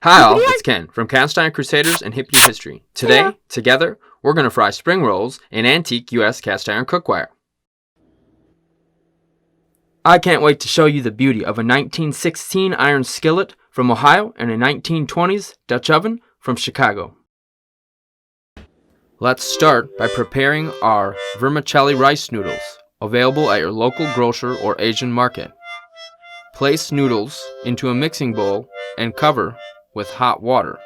Hi all, it's Ken from Cast Iron Crusaders and Hippity History. Today, together, we're going to fry spring rolls in antique US cast iron cookware. I can't wait to show you the beauty of a 1916 iron skillet from Ohio and a 1920s Dutch oven from Chicago. Let's start by preparing our vermicelli rice noodles, available at your local grocer or Asian market. Place noodles into a mixing bowl and cover with hot water.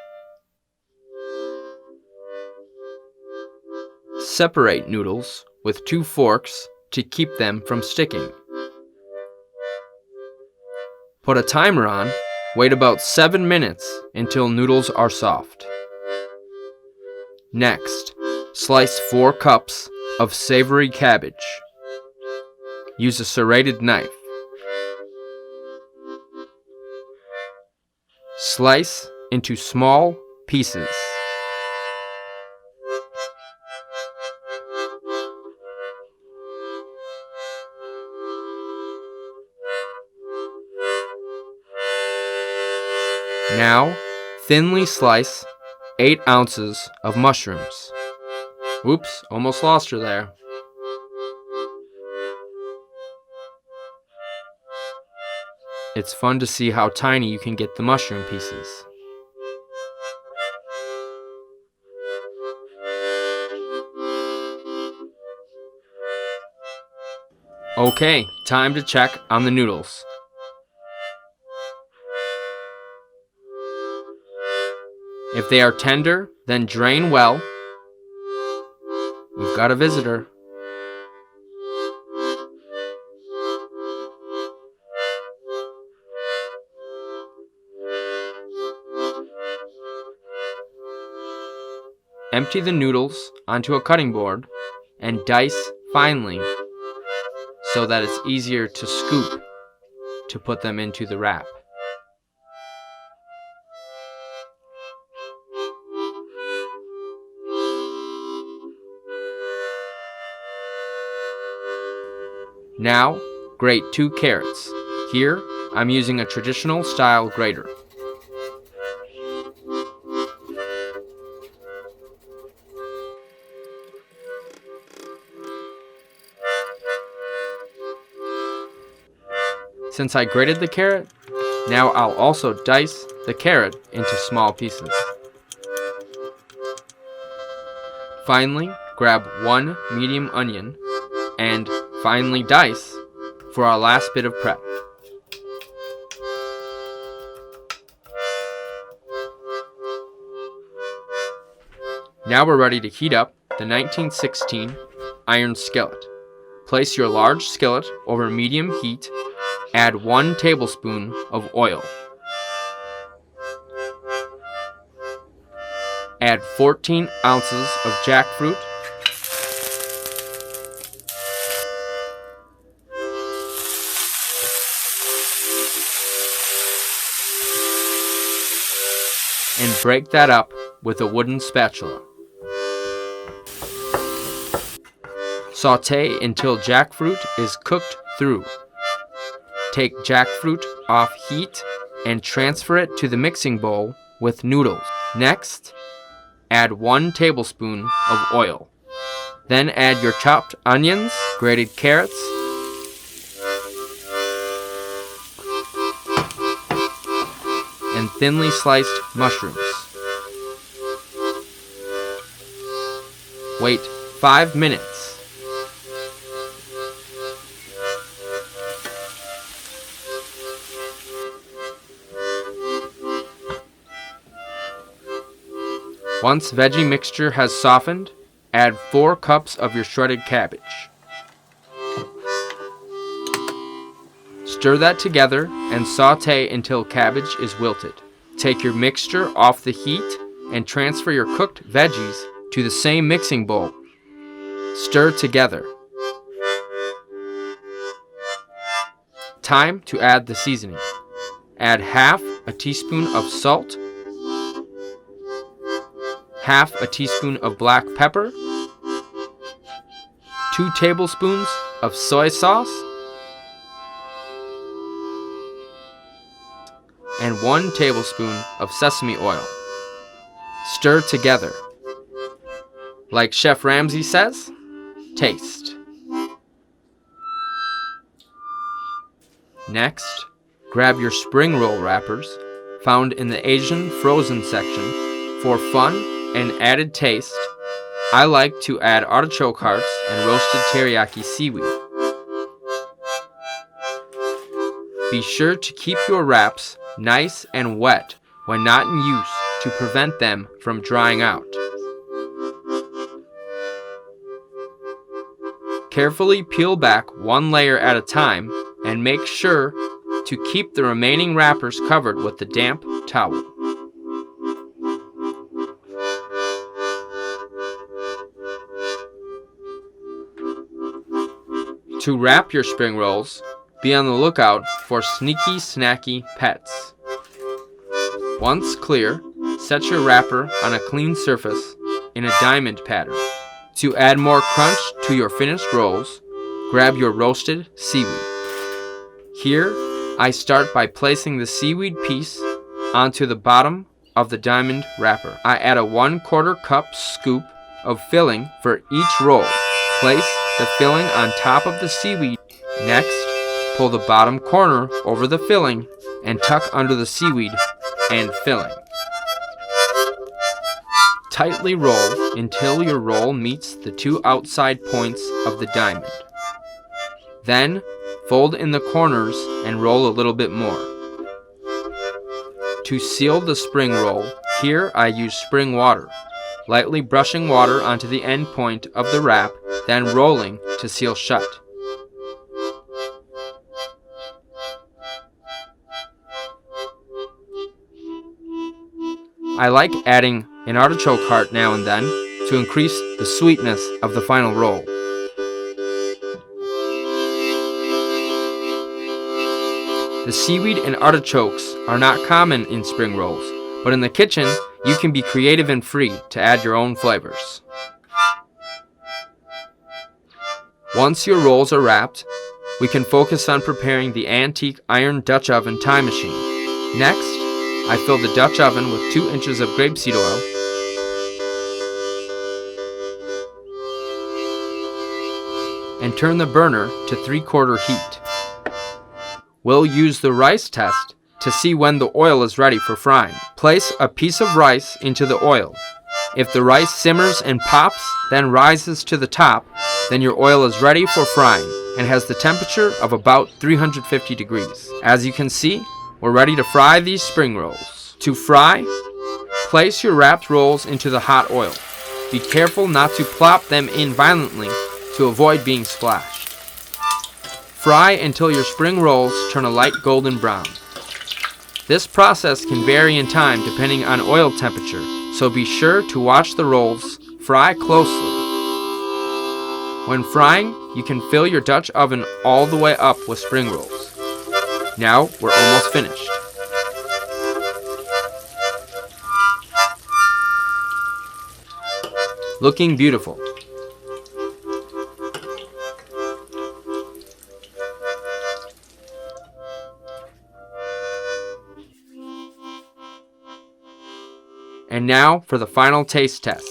Separate noodles with 2 forks to keep them from sticking. Put a timer on, wait about 7 minutes until noodles are soft. Next, slice 4 cups of savory cabbage. Use a serrated knife. Slice into small pieces. Now, thinly slice 8 ounces of mushrooms. Oops, almost lost her there. It's fun to see how tiny you can get the mushroom pieces. Okay, time to check on the noodles. If they are tender, then drain well. We've got a visitor. Empty the noodles onto a cutting board and dice finely so that it's easier to scoop to put them into the wrap. Now, grate 2 carrots. Here, I'm using a traditional style grater. Since I grated the carrot, now I'll also dice the carrot into small pieces. Finally, grab 1 medium onion and finely dice for our last bit of prep. Now we're ready to heat up the 1916 iron skillet. Place your large skillet over medium heat. Add 1 tablespoon of oil. Add 14 ounces of jackfruit. And break that up with a wooden spatula. Sauté until jackfruit is cooked through. Take jackfruit off heat and transfer it to the mixing bowl with noodles. Next, add 1 tablespoon of oil. Then add your chopped onions, grated carrots, and thinly sliced mushrooms. Wait 5 minutes. Once veggie mixture has softened, add 4 cups of your shredded cabbage. Stir that together and saute until cabbage is wilted. Take your mixture off the heat and transfer your cooked veggies to the same mixing bowl. Stir together. Time to add the seasoning. Add half a teaspoon of salt, half a teaspoon of black pepper, 2 tablespoons of soy sauce, and 1 tablespoon of sesame oil. Stir together. Like Chef Ramsay says, taste. Next, grab your spring roll wrappers, found in the Asian frozen section. For fun and added taste, I like to add artichoke hearts and roasted teriyaki seaweed. Be sure to keep your wraps nice and wet when not in use to prevent them from drying out. Carefully peel back 1 layer at a time and make sure to keep the remaining wrappers covered with the damp towel. To wrap your spring rolls, be on the lookout for sneaky, snacky pets. Once clear, set your wrapper on a clean surface in a diamond pattern. To add more crunch to your finished rolls, grab your roasted seaweed. Here, I start by placing the seaweed piece onto the bottom of the diamond wrapper. I add a 1/4 cup scoop of filling for each roll. Place the filling on top of the seaweed. Next, pull the bottom corner over the filling and tuck under the seaweed and filling. Tightly roll until your roll meets the 2 outside points of the diamond. Then, fold in the corners and roll a little bit more. To seal the spring roll, here I use spring water, lightly brushing water onto the end point of the wrap, then rolling to seal shut. I like adding an artichoke heart now and then to increase the sweetness of the final roll. The seaweed and artichokes are not common in spring rolls, but in the kitchen, you can be creative and free to add your own flavors. Once your rolls are wrapped, we can focus on preparing the antique iron Dutch oven time machine. Next, I fill the Dutch oven with 2 inches of grapeseed oil, and turn the burner to 3/4 heat. We'll use the rice test to see when the oil is ready for frying. Place a piece of rice into the oil. If the rice simmers and pops, then rises to the top, then your oil is ready for frying and has the temperature of about 350 degrees. As you can see, we're ready to fry these spring rolls. To fry, place your wrapped rolls into the hot oil. Be careful not to plop them in violently to avoid being splashed. Fry until your spring rolls turn a light golden brown. This process can vary in time depending on oil temperature, so be sure to watch the rolls fry closely. When frying, you can fill your Dutch oven all the way up with spring rolls. Now we're almost finished. Looking beautiful. And now for the final taste test.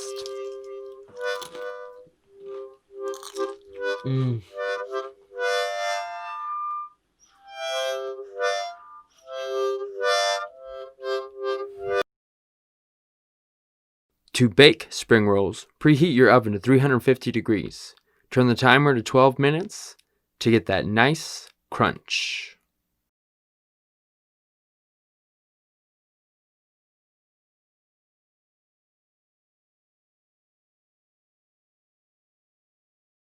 To bake spring rolls, preheat your oven to 350 degrees. Turn the timer to 12 minutes to get that nice crunch.